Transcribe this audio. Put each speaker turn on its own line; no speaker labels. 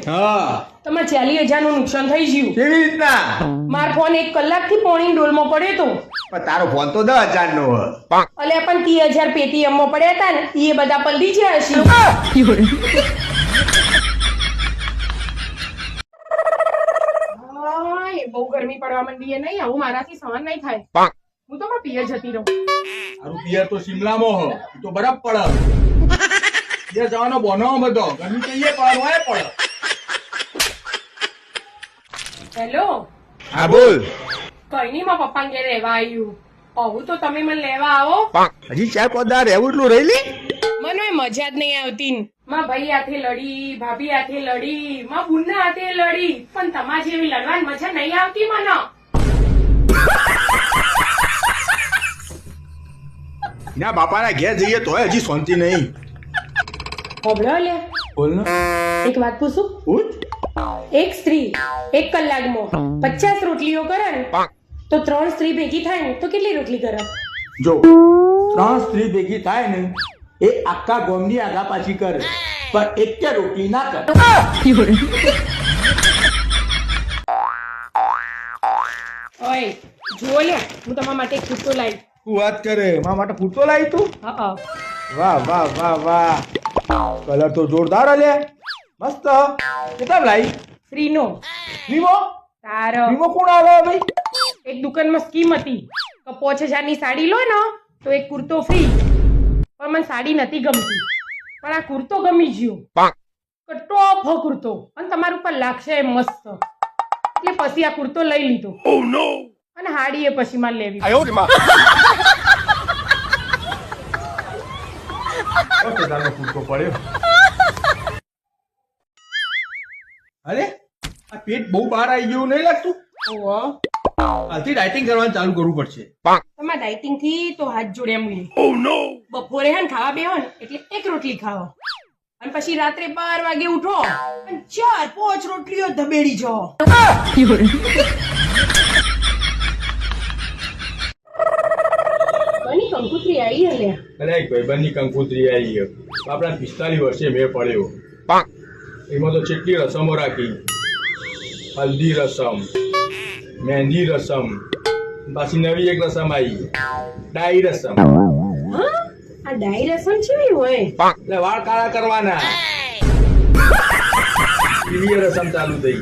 હા
તમારે 40,000 નું નુકસાન થઈ ગયું.
કેવી રીતના?
મારો ફોન 1 કલાકથી પોણી ડોલમાં પડ્યો તો.
પણ તારો ફોન તો 10,000 નો હ.
અલે પણ 30,000 પેટીએમ માં પડ્યા હતા ને એ બધા પલળી ગયા હશે. હાય, બહુ ગરમી પડવા માંડી છે નહીં, આવું મારાથી સહન નહીં થાય. હું તો મારા પિયર જતી રહું.
તારું પિયર તો શિમલામાં હ. ઈ તો બરફ પડે. પિયર જવાનો બોનો બધો. ગરમી કહીએ પણ હોય પડે.
હેલો,
હા બોલ.
કઈ નહીં, મારા પપ્પા ઘેર રહેવા આવ્યું. આવું તો તમે મને લેવા આવો.
હજી 4-5 દાર રહેવું એટલું રહી લે.
મને મજા જ નહીં આવતી. માં ભાઈ હાથે લડી, ભાભી હાથે લડી, માં બુનના હાથે લડી, પણ તમાર જેવી લડવાની મજા નહીં આવતી મને.
ના બાપાના ઘેર જઈએ તોય હજી શાંતિ નહીં.
હોબળો લે,
બોલ ને.
એક વાત પૂછું?
પૂછ.
એક સ્ત્રી 1 કલાકમાં 50 રોટલીઓ કરે ને તો 3 સ્ત્રી ભેગી થાય ને તો કેટલી રોટલી કરે?
જો 3 સ્ત્રી ભેગી થાય ને એ આખા ગામની આગા પાછી કરે પણ એક કે રોટલી ના કરે.
ઓય જો લે, હું તમારા માટે એક કુર્તો લાવી.
તું વાત કરે મારા માટે પૂરતો લાવી તું?
હા,
વાહ વાહ વાહ વાહ, કલર તો જોરદાર હલે, મસ્ત. કેટલા લાવી?
ફ્રીનો.
વીમો?
તારો
વીમો કોણ આવે ભાઈ?
એક દુકાનમાં સ્કીમ હતી કે 5,000 ની સાડી લો ને તો એક કુર્તો ફ્રી. પણ મને સાડી નથી ગમતી, પણ આ કુર્તો ગમી ગયો. ટોપ હો કુર્તો, અને તમારા ઉપર લાગશે એ મસ્ત. એટલે પછી આ કુર્તો લઈ લીધો. અને હાડી એ પછી મારે લેવી.
પૂરતો પડ્યો. અરે આ પેટ બહુ બહાર આવી ગયું નહીં લાગતું?
ઓહો,
હાલથી ડાયટિંગ કરવાનું ચાલુ કરવું પડશે.
તમારા ડાયટિંગ થી તો હાથ જોડે એમ. બપોરે હે ને ખાવા બેહો ને એટલે 1 રોટલી ખાઓ, અને પછી રાત્રે 12 વાગે ઉઠો અને 4-5 રોટલીઓ ધબેડી જાઓ. બની કંકુતરી આવી હલે.
અરે એક ભાઈબંધની કંકોત્રી આવી આપણા 45 વર્ષે મેં પડ્યો. એમાં તો કેટલી રસમો રાખી. હલ્દી રસમ, મહેંદી રસમ, પાછી નવી એક રસમ આવી ડાઈ રસમ.
હા, આ ડાઈ રસમ કેવી હોય?
એટલે વાળ કાળા કરવાના. એવી રસમ ચાલુ થઈ.